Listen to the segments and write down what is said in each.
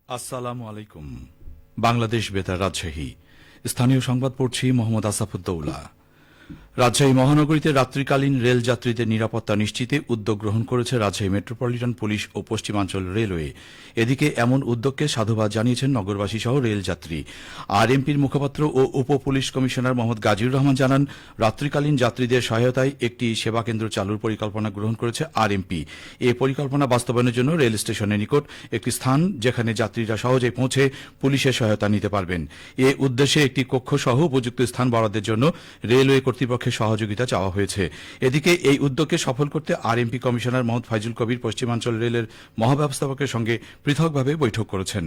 আসসালামু আলাইকুম। বাংলাদেশ বেতার রাজশাহী। স্থানীয় সংবাদ পড়ছি মোহাম্মদ আসাফুদ্দৌলা। রাজশাহী মহানগরীতে রাত্রিকালীন রেল যাত্রীদের নিরাপত্তা নিশ্চিতে উদ্যোগ গ্রহণ করেছে রাজশাহী মেট্রোপলিটন পুলিশ ও পশ্চিমাঞ্চল রেলওয়ে। এদিকে এমন উদ্যোগকে সাধুবাদ জানিয়েছেন নগরবাসী সহ রেলযাত্রী। আরএমপির মুখপাত্র ও উপ পুলিশ কমিশনার মোহাম্মদ গাজীউর রহমান জানান, রাত্রিকালীন যাত্রীদের সহায়তায় একটি সেবাকেন্দ্র চালুর পরিকল্পনা গ্রহণ করেছে আরএমপি। এ পরিকল্পনা বাস্তবায়নের জন্য রেল স্টেশনের নিকট একটি স্থান, যেখানে যাত্রীরা সহজে পৌঁছে পুলিশের সহায়তা নিতে পারবেন। এ উদ্দেশ্যে একটি কক্ষ সহ উপযুক্ত স্থান বরাদ্দের জন্য রেলওয়ে কর্তৃপক্ষের সহযোগিতা চাওয়া হয়েছে। এদিকে এই উদ্যোগকে সফল করতে আরএমপি কমিশনার মোহাম্মদ ফাইজুল কবির পশ্চিমাঞ্চল রেলের মহাব্যবস্থাপকের সঙ্গে পৃথকভাবে বৈঠক করেছেন।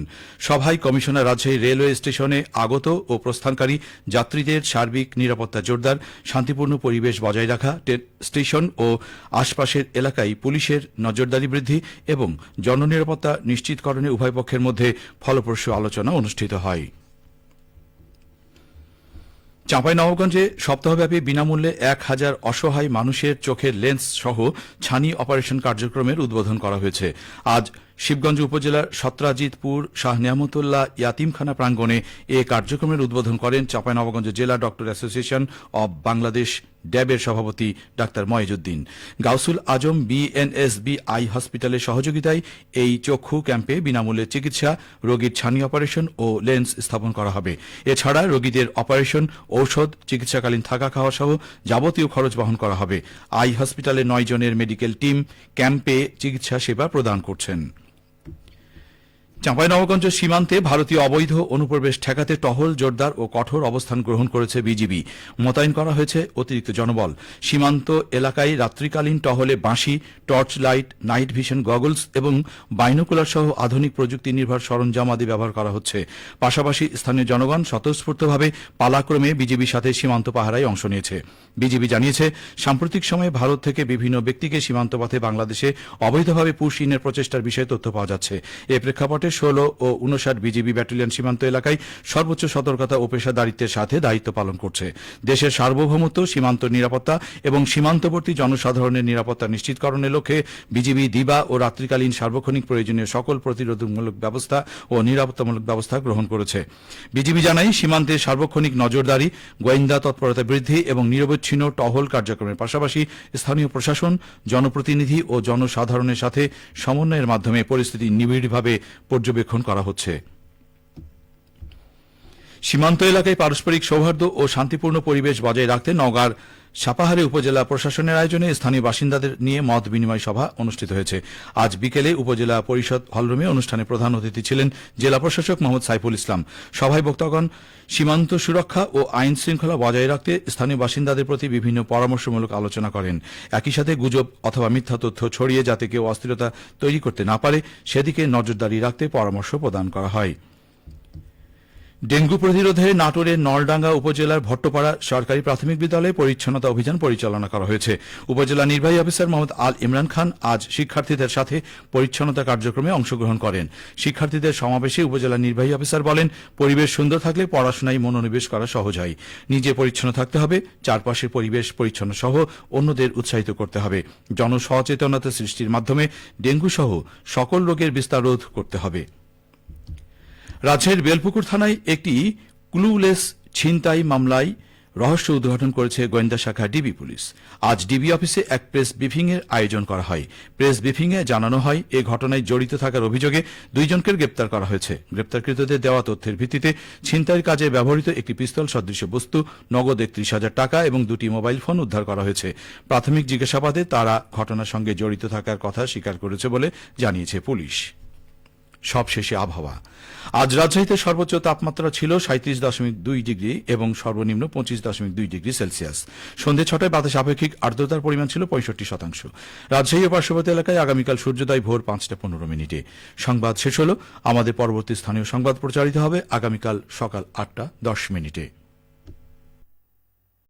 সভায় কমিশনার রাজশাহী রেলওয়ে স্টেশনে আগত ও প্রস্থানকারী যাত্রীদের সার্বিক নিরাপত্তা জোরদার, শান্তিপূর্ণ পরিবেশ বজায় রাখা, স্টেশন ও আশপাশের এলাকায় পুলিশের নজরদারি বৃদ্ধি এবং জননিরাপত্তা নিশ্চিতকরণে উভয় পক্ষের মধ্যে ফলপ্রসূ আলোচনা অনুষ্ঠিত হয়। চাঁপাইনবাবগঞ্জে সপ্তাহব্যাপী বিনামূল্যে 1000 অসহায় মানুষের চোখের লেন্স সহ ছানি অপারেশন কার্যক্রমের উদ্বোধন করা হয়েছে। আজ শিবগঞ্জ উপজেলার সত্রাজিতপুর শাহ নিয়ামতুল্লাহ ইয়াতিমখানা প্রাঙ্গণে এ কার্যক্রমের উদ্বোধন করেন চাঁপাইনবাবগঞ্জ জেলা ডক্টর অ্যাসোসিয়েশন অব বাংলাদেশ ড্যাবের সভাপতি doctor Moyezuddin. Gausul Azam BNSB I হসপিটালের সহযোগিতায় এই চক্ষু ক্যাম্পে বিনামূল্যে চিকিৎসা, রোগীর ছানি অপারেশন ও লেন্স স্থাপন করা হবে। এছাড়া রোগীদের অপারেশন, ঔষধ, চিকিৎসাকালীন থাকা খাওয়া সহ যাবতীয় খরচ বহন করা হবে। আই হসপিটালে 9 জনের মেডিকেল টিম ক্যাম্পে চিকিৎসা সেবা প্রদান করছেন। চাঁপাইনবাবগঞ্জ সীমান্তে ভারতীয় অবৈধ অনুপ্রবেশ ঠেকাতে টহল জোরদার ও কঠোর অবস্থান গ্রহণ করেছে বিজিবি। মোতায়েন করা হয়েছে অতিরিক্ত জনবল। সীমান্ত এলাকায় রাত্রিকালীন টহলে বাঁশি, torch light, night vision goggles এবং বাইনোকুলার সহ আধুনিক প্রযুক্তি নির্ভর সরঞ্জাম আদি ব্যবহার করা হচ্ছে। পাশাপাশি স্থানীয় জনগণ স্বতঃস্ফূর্তভাবে পালাক্রমে বিজিবির সাথে সীমান্ত পাহারায় অংশ নিয়েছে। বিজিবি জানিয়েছে, সাম্প্রতিক সময়ে ভারত থেকে বিভিন্ন ব্যক্তিকে সীমান্ত পথে বাংলাদেশে অবৈধভাবে পুশ ইনের প্রচেষ্টার বিষয়ে তথ্য পাওয়া যাচ্ছে। এ প্রেক্ষাপটে 16 ও 59 বিজিবি ব্যাটালিয়ন সীমান্ত এলাকায় সর্বোচ্চ সতর্কতা ও পেশাদারিত্বের সাথে দায়িত্ব পালন করছে। দেশের সার্বভৌমত্ব, সীমান্ত নিরাপত্তা এবং সীমান্তবর্তী জনসাধারণের নিরাপত্তা নিশ্চিতকরণের লক্ষ্যে বিজিবি দিবা ও রাত্রিকালীন সার্বক্ষণিক প্রয়োজনীয় সকল প্রতিরোধমূলক ব্যবস্থা ও নিরাপত্তামূলক ব্যবস্থা গ্রহণ করেছে। বিজিবি জানায়, সীমান্তে সার্বক্ষণিক নজরদারি, গোয়েন্দা তৎপরতা বৃদ্ধি এবং নিরবচ্ছিন্ন টহল কার্যক্রমের পাশাপাশি স্থানীয় প্রশাসন, জনপ্রতিনিধি ও জনসাধারণের সাথে সমন্বয়ের মাধ্যমে পরিস্থিতি নিবিড়ভাবে পর্যবেক্ষণ করা হচ্ছে। সীমান্ত এলাকায় পারস্পরিক সৌহার্দ্য ও শান্তিপূর্ণ পরিবেশ বজায় রাখতে নওগাঁর সাপাহারে উপজেলা প্রশাসনের আয়োজনে স্থানীয় বাসিন্দাদের নিয়ে মত বিনিময় সভা অনুষ্ঠিত হয়েছে। আজ বিকেলে উপজেলা পরিষদ হলরুমে অনুষ্ঠানে প্রধান অতিথি ছিলেন জেলা প্রশাসক মোহাম্মদ সাইফুল ইসলাম। সভায় বক্তাগণ সীমান্ত সুরক্ষা ও আইন শৃঙ্খলা বজায় রাখতে স্থানীয় বাসিন্দাদের প্রতি বিভিন্ন পরামর্শমূলক আলোচনা করেন। একই সাথে গুজব অথবা মিথ্যা তথ্য ছড়িয়ে যাতে কেউ অস্থিরতা তৈরি করতে না পারে সেদিকে নজরদারি রাখতে পরামর্শ প্রদান করা হয়। ডেঙ্গু প্রতিরোধে নাটোরের নলডাঙ্গা উপজেলার ভট্টপাড়া সরকারি প্রাথমিক বিদ্যালয়ে পরিচ্ছন্নতা অভিযান পরিচালনা করা হয়েছে। উপজেলা নির্বাহী অফিসার মোহাম্মদ আল ইমরান খান আজ শিক্ষার্থীদের সাথে পরিচ্ছন্নতা কার্যক্রমে অংশগ্রহণ করেন। শিক্ষার্থীদের সমাবেশে উপজেলা নির্বাহী অফিসার বলেন, পরিবেশ সুন্দর থাকলে পড়াশোনায় মনোনিবেশ করা সহজ হয়। নিজে পরিচ্ছন্ন থাকতে হবে, চারপাশের পরিবেশ পরিচ্ছন্ন সহ অন্যদের উৎসাহিত করতে হবে। জনসচেতনতা সৃষ্টির মাধ্যমে ডেঙ্গু সহ সকল রোগের বিস্তার রোধ করতে হবে। রাজশাহীর বেলপুকুর থানায় একটি ক্লুলেস ছিনতাই মামলায় রহস্য উদ্ঘাটন করেছে গোয়েন্দা শাখা ডিবি পুলিশ। আজ ডিবি অফিসে এক প্রেস ব্রিফিং এর আয়োজন করা হয়। প্রেস ব্রিফিং এ জানানো হয়, এ ঘটনায় জড়িত থাকার অভিযোগে 2 জনকে গ্রেপ্তার করা হয়েছে। গ্রেপ্তারকৃতদের দেওয়া তথ্যের ভিত্তিতে ছিনতাইয়ের কাজে ব্যবহৃত একটি পিস্তল সদৃশ বস্তু, নগদ 31,000 টাকা এবং 2টি মোবাইল ফোন উদ্ধার করা হয়েছে। প্রাথমিক জিজ্ঞাসাবাদে তারা ঘটনার সঙ্গে জড়িত থাকার কথা স্বীকার করেছে বলে জানিয়েছে পুলিশ। সবশেষে আবহাওয়া। আজ রাজশাহীতে সর্বোচ্চ তাপমাত্রা ছিল 37.2 ডিগ্রি এবং সর্বনিম্ন 25.2 ডিগ্রি সেলসিয়াস। সন্ধ্যে 6টায় বাতাসে আপেক্ষিক আর্দ্রতার পরিমাণ ছিল 65%। রাজশাহী ও পার্শ্ববর্তী এলাকায় আগামীকাল সূর্যোদয় ভোর 5:15। সংবাদ শেষ হল। আমাদের পরবর্তী স্থানীয় সংবাদ প্রচারিত হবে আগামীকাল সকাল 8:10।